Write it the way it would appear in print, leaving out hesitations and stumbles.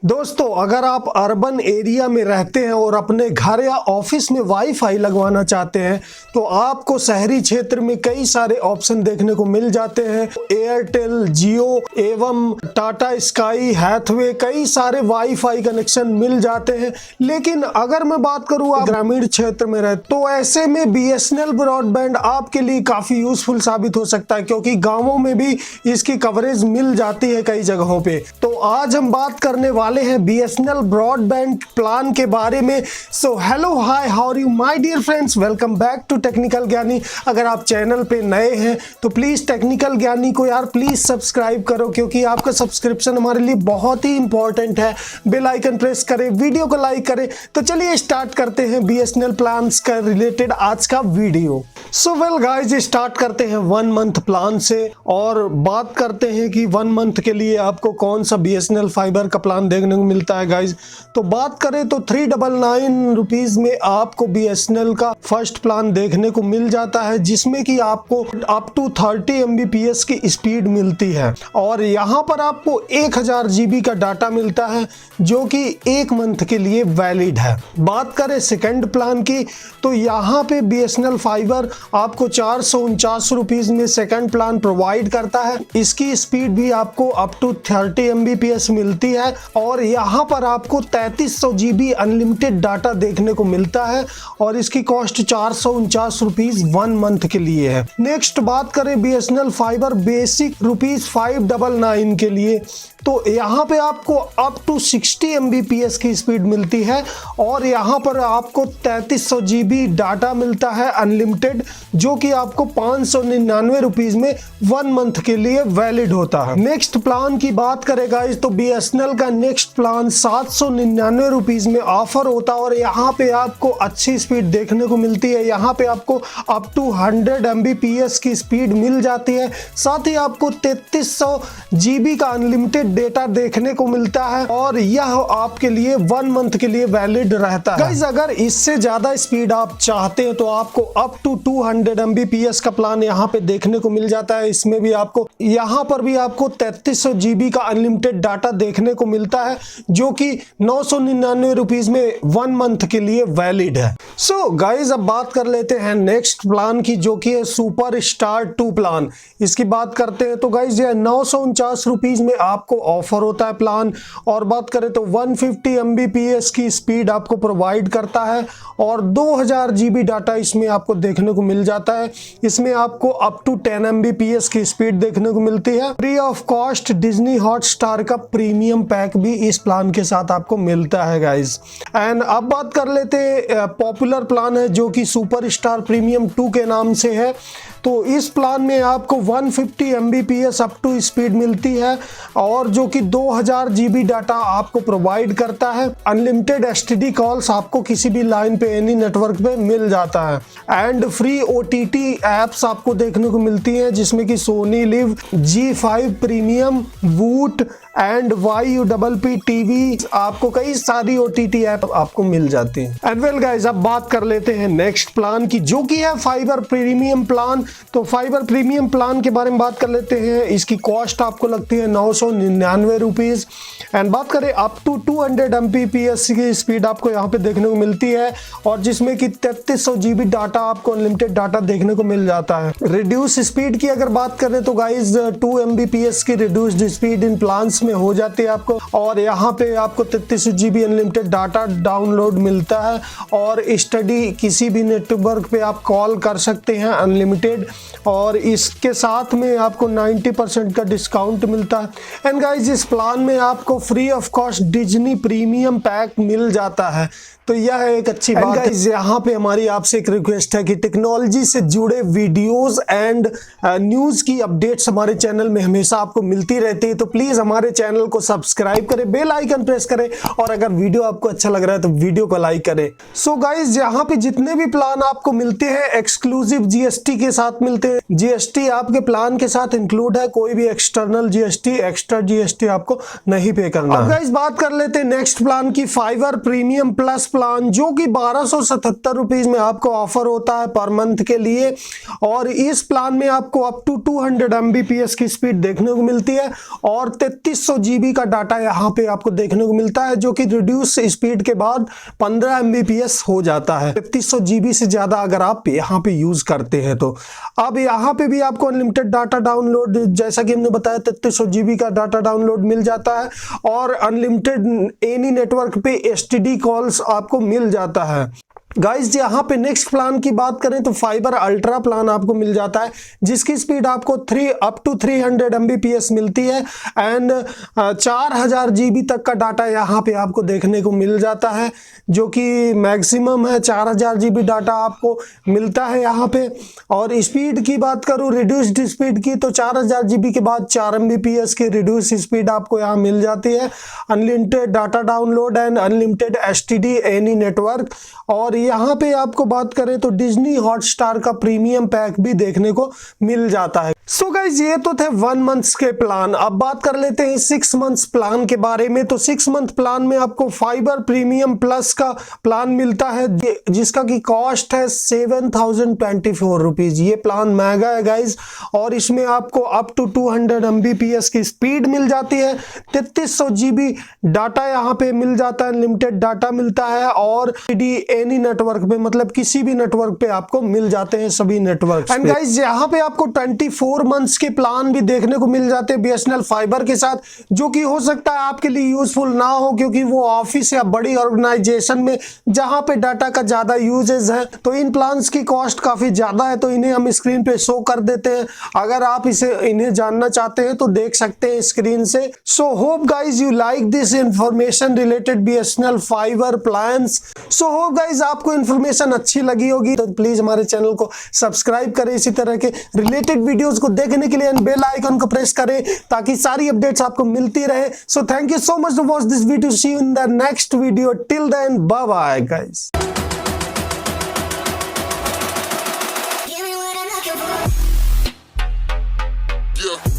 दोस्तों, अगर आप अर्बन एरिया में रहते हैं और अपने घर या ऑफिस में वाईफाई लगवाना चाहते हैं तो आपको शहरी क्षेत्र में कई सारे ऑप्शन देखने को मिल जाते हैं। एयरटेल, जियो एवं टाटा स्काई, हैथवे, कई सारे वाईफाई कनेक्शन मिल जाते हैं। लेकिन अगर मैं बात करूं आप ग्रामीण क्षेत्र में रहे तो ऐसे में बीएसएनएल ब्रॉडबैंड आपके लिए काफी यूजफुल साबित हो सकता है, क्योंकि गाँवों में भी इसकी कवरेज मिल जाती है कई जगहों पे। तो आज हम बात करने वाले हैं बीएसएनएल ब्रॉडबैंड प्लान के बारे में। So hello, hi, how are you my dear friends, welcome back to technical Gyani. अगर आप चैनल पे नए हैं तो प्लीज टेक्निकल ज्ञानी को यार प्लीज सब्सक्राइब करो, क्योंकि आपका सब्सक्रिप्शन हमारे लिए बहुत ही इंपॉर्टेंट है। बेल आइकन प्रेस करें, वीडियो को लाइक करें। तो चलिए स्टार्ट करते हैं बीएसएनएल प्लान्स का रिलेटेड आज का video. So well guys, start करते हैं 1 मंथ प्लान से और बात करते हैं कि 1 मंथ के लिए आपको कौन सा बीएसएनएल फाइबर का प्लान देखने को मिलता है गाइज। तो बात करें तो 399 रुपीज में आपको बीएसएनएल का फर्स्ट प्लान देखने को मिल जाता है, जिसमें कि आपको अप टू 30 MBPS की स्पीड मिलती है और यहाँ पर आपको 1000 GB का डाटा मिलता है, जो कि 1 मंथ के लिए वैलिड है। बात करें सेकंड प्लान की तो यहाँ पे बीएसएनएल फाइबर आपको 449 रुपीज में सेकंड प्लान प्रोवाइड करता है। इसकी स्पीड भी आपको अप टू 30 MBPS मिलती है और यहाँ पर आपको 3300 GB अनलिमिटेड डाटा देखने को मिलता है और इसकी कॉस्ट 449 रुपीज 1 मंथ के लिए है। नेक्स्ट बात करें बीएसएनएल फाइबर बेसिक ₹599 के लिए, तो यहाँ पे आपको अप टू 60 MBPS की स्पीड मिलती है और यहाँ पर आपको 3300 GB डाटा मिलता है अनलिमिटेड, जो कि आपको 599 रुपीज में 1 मंथ के लिए वैलिड होता है। नेक्स्ट प्लान की बात करें गाइस तो बीएसएनएल का नेक्स्ट प्लान 799 रुपीज में ऑफर होता है और यहाँ पे आपको अच्छी स्पीड देखने को मिलती है। यहाँ पे आपको अप टू 100 MBPS की स्पीड मिल जाती है, साथ ही आपको 3300 GB का अनलिमिटेड डेटा देखने को मिलता है और यह आपके लिए 1 मंथ के लिए वैलिड रहता है। गाइस, अगर इससे ज्यादा स्पीड आप चाहते हैं तो आपको अप टू 200 MBPS का प्लान यहाँ पे देखने को मिल जाता है। इसमें भी आपको यहाँ पर भी आपको 3300 GB का अनलिमिटेड डाटा देखने को मिलता है, जो कि 999 रुपीज में 1 मंथ के लिए वैलिड है। सो गाइस, अब बात कर लेते हैं नेक्स्ट प्लान की, जो कि है सुपर स्टार 2 प्लान। इसकी बात करते हैं तो गाइस ये 949 रुपीज में आपको ऑफर होता है प्लान और बात करें तो 150 MBPS की स्पीड आपको प्रोवाइड करता है और 2000 GB डाटा इसमें आपको देखने को मिल जाता है। इसमें आपको अप टू 10 MBPS की स्पीड देखने को मिलती है। Free of cost Disney Hotstar का प्रीमियम पैक भी इस प्लान के साथ आपको मिलता है गाइस। एंड अब बात कर लेते हैं पॉपुलर प्लान है, जो कि सुपर स्टार प्रीमियम 2 के नाम से है। तो इस प्लान में आपको 150 MBPS अप टू स्पीड मिलती है और जो कि 2000 GB डाटा आपको प्रोवाइड करता है। अनलिमिटेड STD कॉल्स आपको किसी भी लाइन पे एनी नेटवर्क पे मिल जाता है एंड फ्री OTT एप्स आपको देखने को मिलती हैं, जिसमें कि सोनी लिव, G5 प्रीमियम, वूट एंड YUPP TV, आपको कई सारी OTT ऐप आपको मिल जाती हैं। एंड वेल गाइस, अब बात कर लेते हैं नेक्स्ट प्लान की, जो कि है फाइबर प्रीमियम प्लान। तो फाइबर प्रीमियम प्लान के बारे में बात कर लेते हैं। इसकी कॉस्ट आपको लगती है 999 रुपीज एंड बात करें अप टू 200 MBPS की स्पीड आपको यहाँ पे देखने को मिलती है और जिसमें कि 3300 GB डाटा आपको अनलिमिटेड डाटा देखने को मिल जाता है। रिड्यूस स्पीड की अगर बात करें तो गाइज 2 MBPS की रिड्यूस्ड स्पीड इन प्लान्स में हो जाती है आपको और यहाँ पे आपको 3300 GB अनलिमिटेड डाटा डाउनलोड मिलता है और स्टडी किसी भी नेटवर्क पे आप कॉल कर सकते हैं अनलिमिटेड और इसके साथ में आपको 90% का डिस्काउंट मिलता है। एंड गाइज, इस प्लान में आपको free of cost Disney premium pack मिल जाता है, तो यह एक अच्छी बात है। यहाँ पे हमारी आपसे एक रिक्वेस्ट है कि टेक्नोलॉजी से जुड़े वीडियोस एंड न्यूज़ की अपडेट्स हमारे चैनल में हमेशा आपको मिलती रहती है, तो प्लीज़ हमारे चैनल को सब्सक्राइब करें, बेल आइकन प्रेस करें और अगर वीडियो आपको अच्छा लग रहा है तो वीडियो को लाइक करें। सो गाइज, यहाँ पे जितने भी प्लान आपको मिलते हैं एक्सक्लूसिव GST के साथ मिलते हैं। GST आपके प्लान के साथ इंक्लूड है, कोई भी एक्सटर्नल GST, एक्स्ट्रा GST आपको नहीं पे करना। अब गाइज बात कर लेते हैं नेक्स्ट प्लान की, फाइबर प्रीमियम प्लस प्लान, जो कि 1277 रुपीज में आपको ऑफर होता है पर मंथ के लिए और इस प्लान में आपको अप टू 200 MBPS की स्पीड देखने को मिलती है और 3300 GB का डाटा यहाँ पे आपको देखने को मिलता है, जो कि रिड्यूस स्पीड के बाद 15 Mbps हो जाता है 3300 GB से ज़्यादा अगर आप यहाँ पे यूज़ करते हैं तो। अब यहाँ पे भी आपको अनलिमिटेड डाटा डाउनलोड, जैसा कि हमने बताया 3300 GB का डाटा डाउनलोड मिल जाता है और अनलिमिटेड एनी नेटवर्क पे STD कॉल्स आपको मिल जाता है। गाइज यहाँ पे नेक्स्ट प्लान की बात करें तो फाइबर अल्ट्रा प्लान आपको मिल जाता है, जिसकी स्पीड आपको अप टू 300 Mbps मिलती है एंड 4000 GB तक का डाटा यहाँ पे आपको देखने को मिल जाता है, जो कि मैक्सिमम है। 4000 GB डाटा आपको मिलता है यहाँ पे। और स्पीड की बात करूँ रिड्यूस्ड स्पीड की, तो 4000 GB के बाद 4 Mbps की रिड्यूस स्पीड आपको यहाँ मिल जाती है। Unlimited data download and unlimited STD any network. और यहाँ पे आपको बात करें तो डिज्नी हॉटस्टार का प्रीमियम पैक भी देखने को मिल जाता है। सो गाइज ये तो थे 1 मंथ्स के प्लान। अब बात कर लेते हैं 6 मंथ्स प्लान के बारे में। तो 6 मंथ प्लान में आपको फाइबर प्रीमियम प्लस का प्लान मिलता है, जिसका की कॉस्ट है 7024 रुपीज। ये प्लान महंगा है गाइज, और इसमें आपको अप टू 200 Mbps की स्पीड मिल जाती है। 3300 GB डाटा यहाँ पे मिल जाता है, अनलिमिटेड डाटा मिलता है, और एनी नेटवर्क पे, मतलब किसी भी नेटवर्क पे आपको मिल जाते हैं सभी नेटवर्क। एंड गाइज यहाँ पे आपको 24 मंथ्स के प्लान भी देखने को मिल जाते हैं BSNL फाइबर के साथ, जो कि हो सकता है आपके लिए यूजफुल ना हो, क्योंकि वो ऑफिस या बड़ी ऑर्गेनाइजेशन में जहां पे डाटा का ज्यादा यूजेस है, तो इन प्लान्स की कॉस्ट काफी ज्यादा है। तो इन्हें हम स्क्रीन पे शो कर देते हैं, अगर आप इन्हें जानना चाहते हैं तो देख सकते हैं स्क्रीन से। So hope guys you like this information related BSNL fibre plans. So hope guys आपको इंफॉर्मेशन अच्छी लगी होगी, तो प्लीज हमारे चैनल को सब्सक्राइब करें इसी तरह के रिलेटेड वीडियोस को देखने के लिए, बेल आइकन को प्रेस करें ताकि सारी अपडेट्स आपको मिलती रहे। So thank you so much to watch this video. See you in the next video. Till then bye bye guys. Yeah.